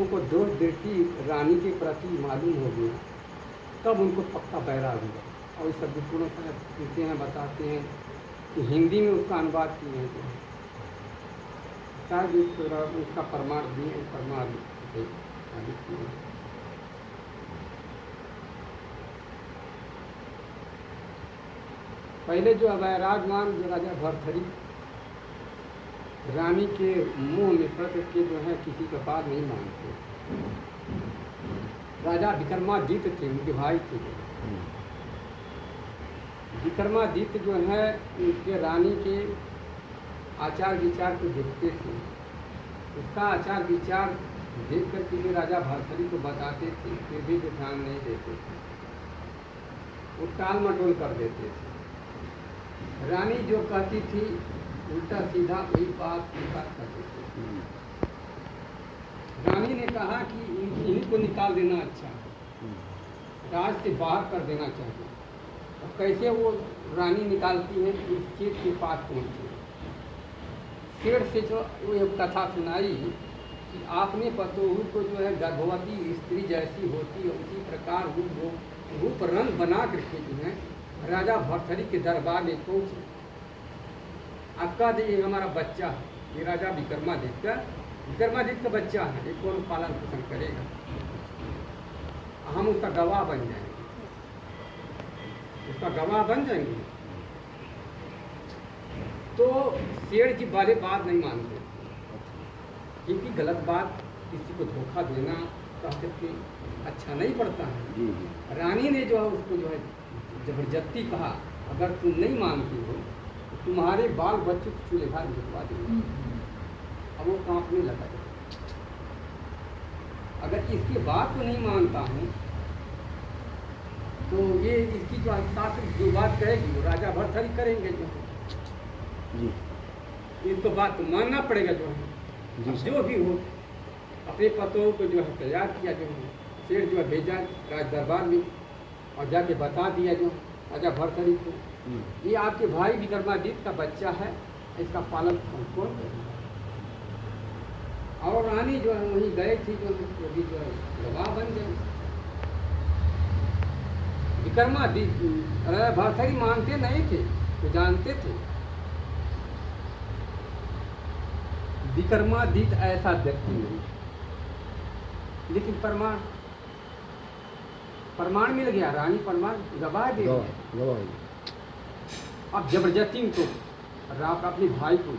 लोगों को दोष दृष्टि रानी के प्रति मालूम हो गया, तब उनको पक्का बैराग हुआ। और इस शब्द पूर्ण सुनते हैं, बताते हैं कि हिंदी में उसका अनुवाद किए हैं, जो शायद उसका प्रमाण दिए, प्रमाण साबित किए हैं। पहले जो अवैराजमान जो राजा भरथरी रानी के मुंह में पड़ के जो है किसी का बात नहीं मानते। राजा विक्रमादित्य थे, उनके भाई थे। विक्रमादित्य जो है उनके रानी के आचार विचार को देखते थे। उसका आचार विचार देख कर के राजा भरथरी को बताते थे, फिर भी ध्यान नहीं देते थे, वो टाल मटोल कर देते थे। रानी जो कहती थी उल्टा सीधा वही बात स्वीकार कर देते थे। रानी ने कहा कि इन्हीं को निकाल देना अच्छा, राज से बाहर कर देना चाहिए। अब कैसे वो रानी निकालती है, इस चीज के पास पहुँची। शेर से जो वो एक कथा सुनाई कि आपने पतोहू को जो है गर्भवती स्त्री जैसी होती है, उसी प्रकार रूप रंग बना करके जो है राजा भरथरी के दरबार में पहुँचे। अब कह दिए हमारा बच्चा है, ये राजा विक्रमादित्य का बच्चा है, ये कौन पालन पोषण करेगा, हम उसका गवाह बन जाएंगे, उसका गवाह बन जाएंगे। तो शेर जी वाले बात नहीं मानते, क्योंकि गलत बात किसी को धोखा देना कहते कि अच्छा नहीं पड़ता है। रानी ने जो है उसको जो है जबरदस्ती कहा, अगर तुम नहीं मानती हो तो तुम्हारे बाल बच्चे को चूल्हे भार भिजवा देंगे। अब वो कांपने लगा। अगर इसकी बात को नहीं मानता हूँ तो ये इसकी जो शास्त्र जो बात कहेगी वो राजा भरथरी करेंगे। जो इसको बात तो मानना पड़ेगा। जो है जो भी हो, अपने पतों को जो है तैयार किया, जो है शेर जो है भेजा राज दरबार में और जाके बता दिया जो राजा भरथरी को, ये आपके भाई विक्रमादित्य का बच्चा है, इसका पालन कौन करेगा। और रानी जो है वहीं गए थी, जो भी जो है गवाह बन गए। विक्रमादित्य भरथरी मानते नहीं थे, तो जानते थे विक्रमादित्य ऐसा व्यक्ति नहीं, लेकिन प्रमाण मिल गया, रानी प्रमाण गवाह दे दिया। अब जबरदस्ती उनको अपने भाई को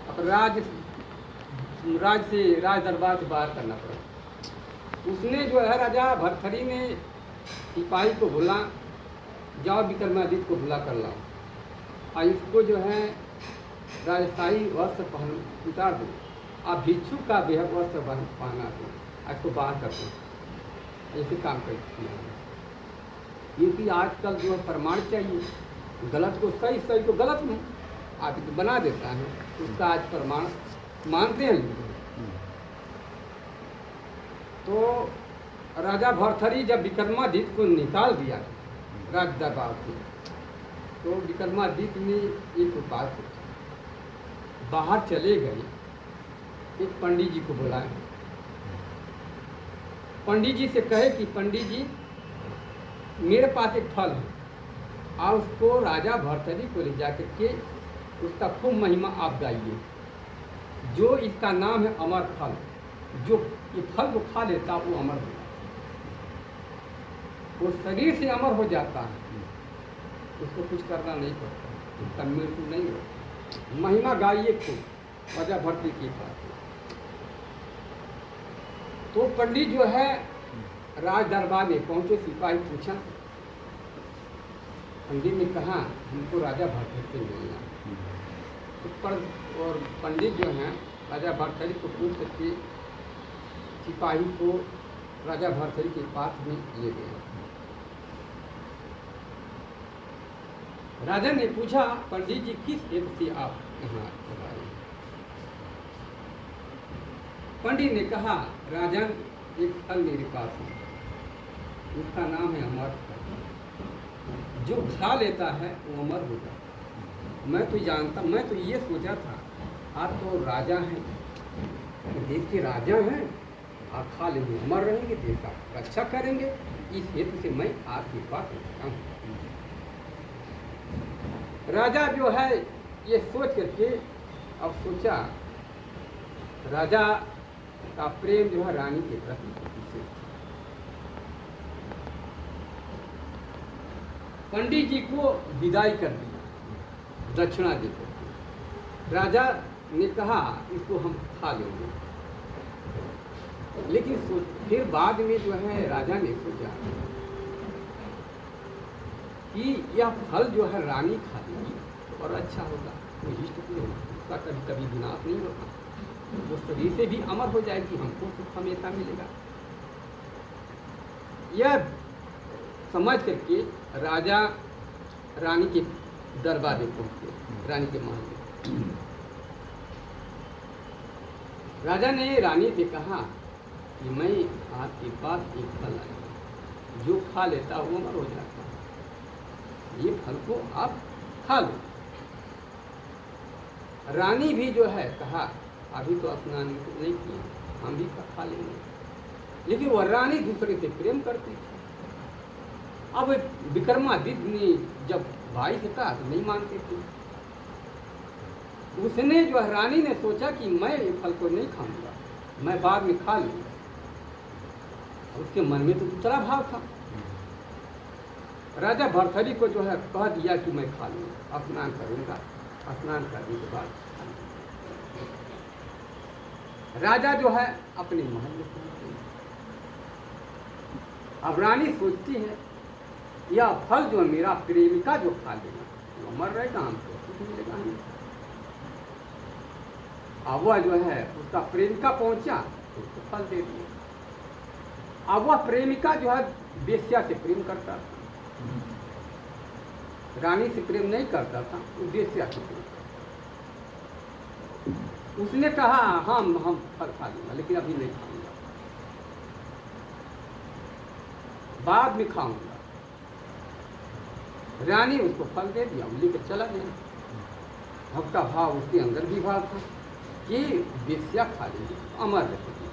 अब राज दरबार से बाहर करना पड़ा। उसने जो है राजा भरथरी ने सिपाही को बोला, जाओ विक्रमादित्य को बुला कर लाओ और इसको जो है राजशाही वस्त्र उतार दो, आप भिक्षु का बेहद वस्त्र पहना दो, इसको बाहर कर दो। ऐसे काम कर किया, क्योंकि आजकल जो है प्रमाण चाहिए, गलत को सही, सही को गलत में आप तो बना देता है, उसका आज प्रमाण मानते हैं। तो राजा भरथरी जब विक्रमादित्य को निकाल दिया राज दरबार से, तो विक्रमादित्य ने एक उपाय सोचा, बाहर चले गए, एक पंडित जी को बुलाए, पंडित जी से कहे कि पंडित जी मेरे पास एक फल है, आप उसको राजा भरथरी को ले जाकर के उसका खूब महिमा आप गाइए। जो इसका नाम है अमर फल, जो ये फल को खा लेता वो अमर हो जाता, वो शरीर से अमर हो जाता है, उसको कुछ करना नहीं पड़ता, उसका मृत्यु नहीं होता। महिमा गाइए खूब राजा भरथरी के पास। तो पंडित जो है राज दरबार में पहुंचे, सिपाही पूछा, पंडित ने कहा हमको राजा भरथरी से मिलना। और पंडित जो हैं राजा भरथरी को पूछ करके सिपाही को राजा भरथरी के पास में ले गए। राजा ने पूछा, पंडित जी किस हेतु से आप यहाँ आए? पंडित ने कहा, राजन एक फल मेरे पास है, उसका नाम है अमर फल, जो खा लेता है वो अमर हो जाता है। मैं तो जानता, मैं तो ये सोचा था आप तो राजा हैं, कि देश के राजा हैं, आप खा लेंगे, मर रहेंगे, देश का रक्षा करेंगे, इस हेतु से मैं आपके पास आता हूँ। राजा जो है ये सोच करके अब सोचा, राजा का प्रेम जो है रानी के प्रति विशेष था। पंडित जी को विदाई कर दिया दक्षिणा देकर। राजा ने कहा इसको हम खा लेंगे, लेकिन फिर बाद में जो है राजा ने सोचा कि यह फल जो है रानी खा लेगी और अच्छा होगा, वो इष्ट पूर्ण होगा, उसका कभी कभी विनाश नहीं होगा, वो शरीर से भी अमर हो जाएगी, हमको सुख हमेशा मिलेगा। यह समझ करके राजा रानी के दरबार में पहुंचे, रानी के महल में। राजा ने रानी से कहा कि मैं आपके पास एक फल लाया हूं, जो खा लेता वो अमर हो जाता है, ये फल को आप खा लो। रानी भी जो है कहा अभी तो स्नान नहीं किया, हम भी खा लेंगे, लेकिन वह रानी दूसरे से प्रेम करती थी। अब विक्रमादित्य ने जब भाई से कहा तो नहीं मानते थे। उसने जो है रानी ने सोचा कि मैं ये फल को नहीं खाऊंगा, मैं बाद में खा लूंगा। उसके मन में तो दूसरा भाव था। राजा भर्तृहरि को जो है कह दिया कि मैं खा लूंगा, स्नान करूंगा, स्नान करने के बाद राजा जो है अपने महल में पहुंच गए। अब रानी सोचती है यह फल जो मेरा प्रेमिका जो खा लेगा वो मर रहेगा, हमको कुछ मिलेगा नहीं। अब वह जो है उसका प्रेमिका पहुंचा तो उसको फल दे दिया। अब वह प्रेमिका जो है वेश्या से प्रेम करता था, रानी से प्रेम नहीं करता था, वो वेश्या से प्रेम। उसने कहा हम फल खा लूंगा, लेकिन अभी नहीं खाऊंगा, बाद में खाऊंगा। रानी उसको फल दे दिया, लेकर चला गया। भक्ता भाव उसके अंदर भी भाव था कि वेश्या खा लेगी, अमर रहेगी।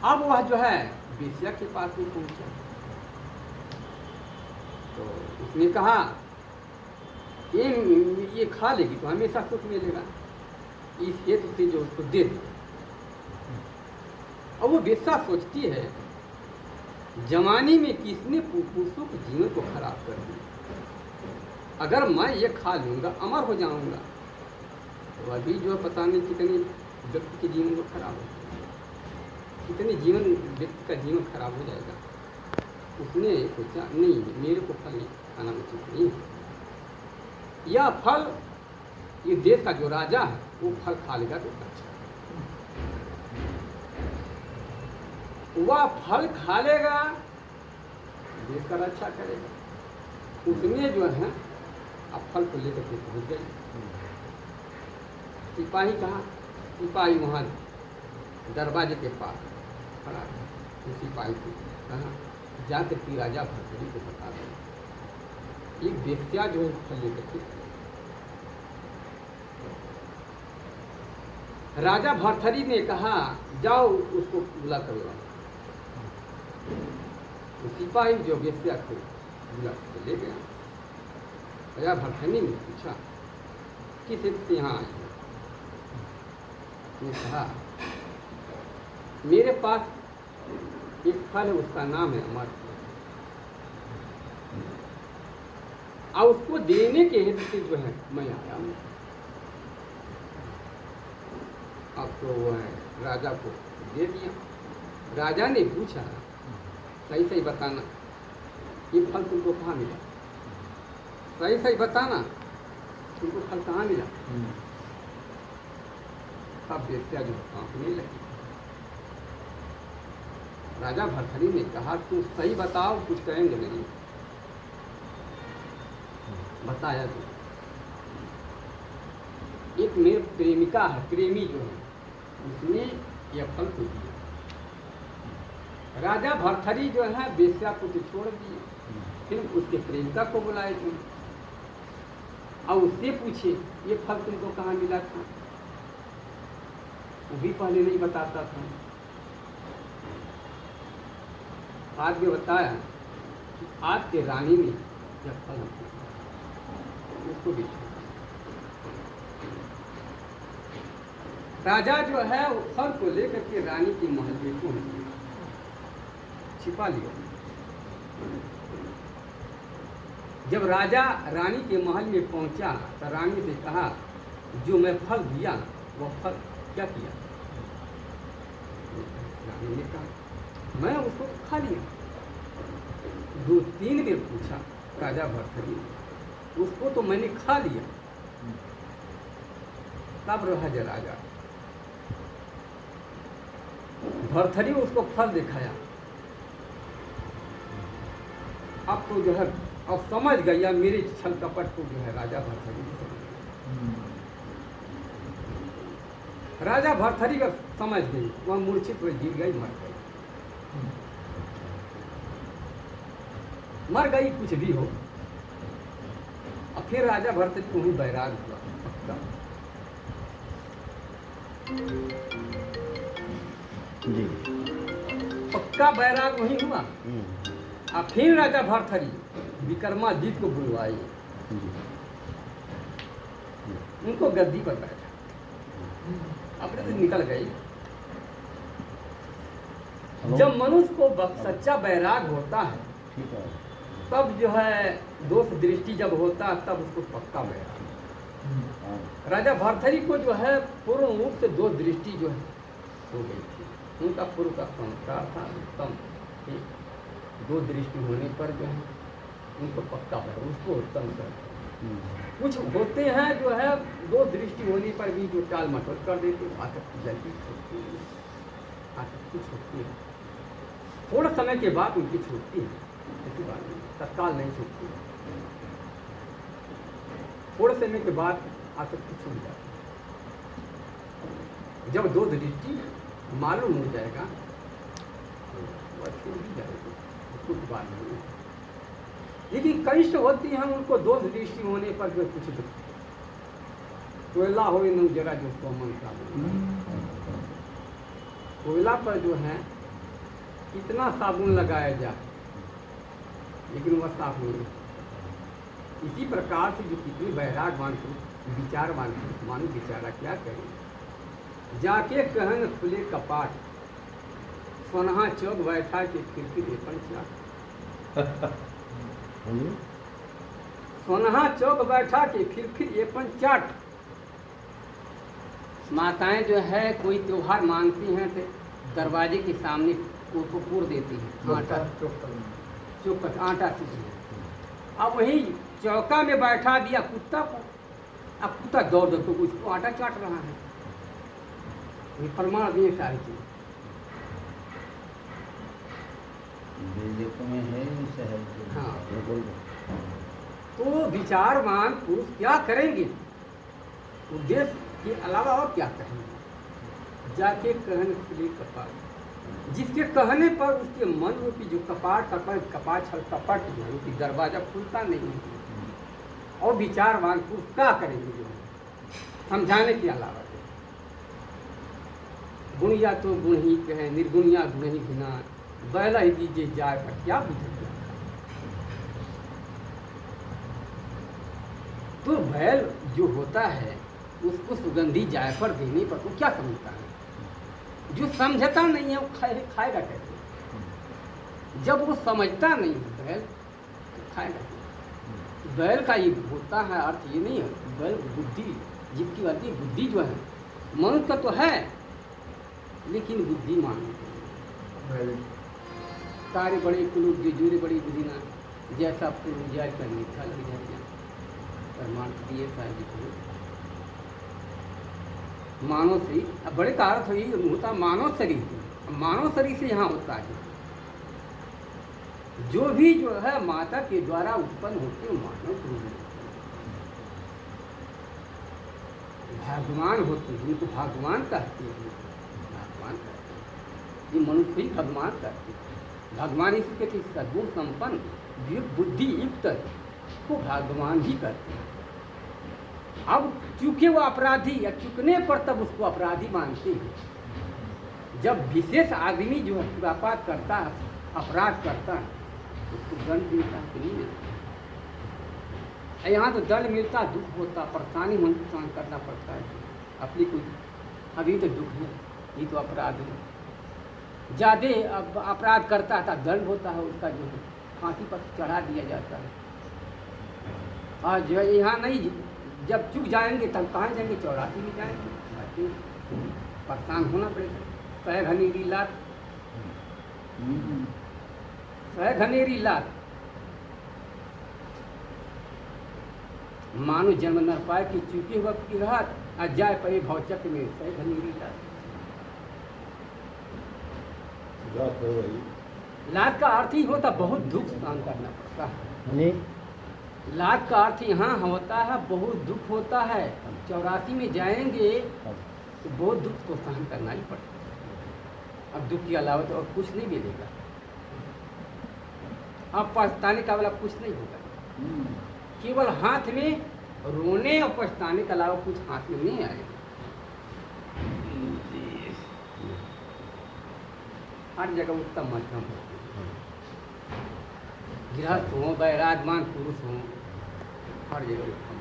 अब वह जो है वेश्या के पास में पहुंचा तो उसने कहा ये खा लेगी तो हमेशा सुख मिलेगा, इस हेतु से जो उसको दे दे। और वो वेश्या सोचती है जवानी में किसने पुरुषों के जीवन को खराब कर दिया, अगर मैं ये खा लूंगा अमर हो जाऊंगा तो अभी जो पता नहीं कितने व्यक्ति के जीवन को खराब हो जाएगा, कितने व्यक्ति का जीवन खराब हो जाएगा। उसने सोचा नहीं, मेरे को फल खाना उचित नहीं है, यह फल ये देश का जो राजा है वो फल खा लेगा तो अच्छा, वह फल खा लेगा, देश का रक्षा करेगा। उसने जो है अब फल को लेकर के पहुंच गए। सिपाही कहाँ, सिपाही वहाँ दरवाजे के पास खड़ा था। सिपाही से कहा जाकर के राजा भर्तृहरि को बता दो, एक वेश्या जो है फल लेकर के। राजा भर्तृहरि ने कहा जाओ उसको बुला कर लाओ। तो सिपाही जो वेश्या को बुला कर ले गया। राजा भर्तृहरि ने पूछा किस हेतु से यहाँ आए हो? उसने कहा मेरे पास एक फल है, उसका नाम है अमर, और उसको देने के हेतु से जो है मैं आया हूँ। अब तो वो है राजा को दे दिया। राजा ने पूछा सही सही बताना ये फल तुमको कहाँ मिला, सही सही बताना तुमको फल कहाँ मिला। अब वेश्या जो कांपने लगी। राजा भर्तृहरि ने कहा तुम सही बताओ, कुछ कहेंगे नहीं। बताया तो एक मेरे प्रेमिका है, प्रेमी जो है उसने यह फल को दिया। राजा भर्तृहरि जो है वेश्या को तो छोड़ दिए, फिर उसके प्रेमिका को बुलाए तुम और उससे पूछे ये फल तुमको कहाँ मिला था। वो भी पहले नहीं बताता था। आज भी बताया कि आज के रानी ने जब फल उसको भी राजा जो है वो फल को लेकर के रानी के महल में पहुंच गया, छिपा लिया। जब राजा रानी के महल में पहुंचा तो रानी से कहा, जो मैं फल दिया वो फल क्या किया? रानी ने कहा, मैं उसको खा लिया। 2-3 बार पूछा राजा भर्तृहरि, उसको तो मैंने खा लिया। तब राजा भर्तृहरि उसको फल दिखाया। अब तो जो है अब समझ गया मेरे छल कपट को, जो है राजा भर्तृहरि राजा भर्तृहरि का समझ गई, वह मूर्छित हुई, गिर गई, मर गई कुछ भी हो। अब फिर राजा भर्तृहरि को ही बैराग हुआ, पक्का जी पक्का बैराग वही हुआ। अब फिर राजा भर्तृहरि विक्रमादित्य को बुलवाए, उनको गद्दी पर बैठा, अपने से निकल गई। जब मनुष्य को सच्चा बैराग होता है तब जो है दोष दृष्टि जब होता है तब उसको पक्का बैराग। राजा भर्तृहरि को जो है पूर्ण रूप से दोष दृष्टि जो है हो गई थी। उनका पूर्व का संस्कार था उत्तम, दो दृष्टि होने पर जो है उनको पक्का है, उसको उत्तम कर। कुछ होते हैं जो है दो दृष्टि होने पर भी जो टाल मटोल कर देते, आसक्ति जल्दी छूटती है, आसक्ति छूटती है, थोड़ा समय के बाद उनकी छूटती है, ऐसी बात नहीं, तत्काल नहीं छूटती। थोड़े समय के बाद आसक्ति छूट जाती है। जब दो दृष्टि मालूम हो जाएगा तो वह छूट भी जाएगी, कुछ बात नहीं। लेकिन कनिष्ठ होती हैं उनको दो दृष्टि होने पर जो कुछ कोयला हो न जरा जो सोमन का कोयला पर जो है कितना साबुन लगाया जाए लेकिन वह साफ नहीं। इसी प्रकार से जो कितनी बैरागवान पुरुष विचारवान पुरुष मानो विचारा क्या करें, जाके कहन खुले कपाट, सोनहा चौक बैठा के फिर अपन चाट। सोनहा चौक बैठा के फिर अपन चाट। माताएं जो है कोई त्योहार मानती हैं तो दरवाजे के सामने उसको पूर देती हैं आटा, चौक आटा से। अब वही चौका में बैठा दिया कुत्ता को, अब कुत्ता दौड़ दौड़ तो उसको आटा चाट रहा है। ये प्रमाण भी सारी चीज में है। हाँ, तो विचारवान पुरुष क्या करेंगे, उद्देश्य के अलावा और क्या कहेंगे? जाके कहन खुले कपाट, जिसके कहने पर उसके मन रूपी जो कपाट कपाट छल कपट जो रूपी दरवाजा खुलता नहीं है। और विचारवान पुरुष क्या करेंगे जो समझाने के अलावा? गुणिया तो गुण ही कहे, निर्गुणिया गुण ही गिना, बैला ही दीजिए जाए पर क्या बुझे। तो बैल जो होता है उसको सुगंधी जायफल देने पर वो क्या समझता है? जो समझता नहीं है वो खाएगा कैसे? जब वो समझता नहीं है बैल तो खाएगा कैसे? बैल का ये होता है अर्थ ये नहीं है, बैल बुद्धि जिसकी आती बुद्धि जो है मनुष्य का तो है लेकिन बुद्धिमान कार्य बड़े कुलू जुरे बड़ी बुद्धिना, जैसा पूर्व जाए कर मीठा लग जाएगा। प्रमाण दिए मानव शरीर, अब बड़े का अर्थ यही होता मानव शरीर। मानव शरीर से यहाँ होता है जो भी जो है माता के द्वारा उत्पन्न होते हैं मानव शरीर भगवान होते हैं, उनको भगवान कहते हैं। भगवान कहते हैं, ये मनुष्य ही भगवान कहते हैं। भगवान इसके कहते सद्गुण संपन्न बुद्धि युक्त को भगवान ही कहते हैं। अब चूंकि वो अपराधी या चुकने पर तब उसको अपराधी मानते हैं। जब विशेष आदमी जो है खुरापात करता है, अपराध करता है, उसको दंड मिलता है कि नहीं मिलता। यहाँ तो दंड मिलता, दुख होता, परेशानी मन को सहन करना पड़ता है अपनी कुछ। अभी तो दुख है, ये तो अपराध है। ज़्यादा अपराध करता है तो दंड होता है, उसका जो है फांसी पर चढ़ा दिया जाता है। और जो है यहाँ नहीं, जब चुक जाएंगे तब कहाँ जाएंगे, 84 में जाएंगे, परेशान होना पड़ेगा। सह घनेरी लात, सह घनेरी लात, मानो जन्म न पाए कि चूके वक्त की घात, आ जाए पड़े भौचक में सह घनेरी लात। लात का अर्थ ही होता बहुत दुख सहन करना पड़ता है। लात का अर्थ यहाँ होता है बहुत दुख होता है। 84 में जाएंगे तो बहुत दुख तो सहन करना ही पड़ता है। अब दुख के अलावा तो और कुछ नहीं मिलेगा। अब पछताने का वाला कुछ नहीं होगा, केवल हाथ में रोने और पछताने के अलावा कुछ हाथ में नहीं आएगा। हर जगह उत्तम मध्यम हो, गृहस्थ हो, वैराजमान पुरुष हो, हर जगह उत्तम।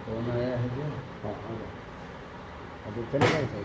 कौन आया है जो? हाँ, अभी चले गए थे।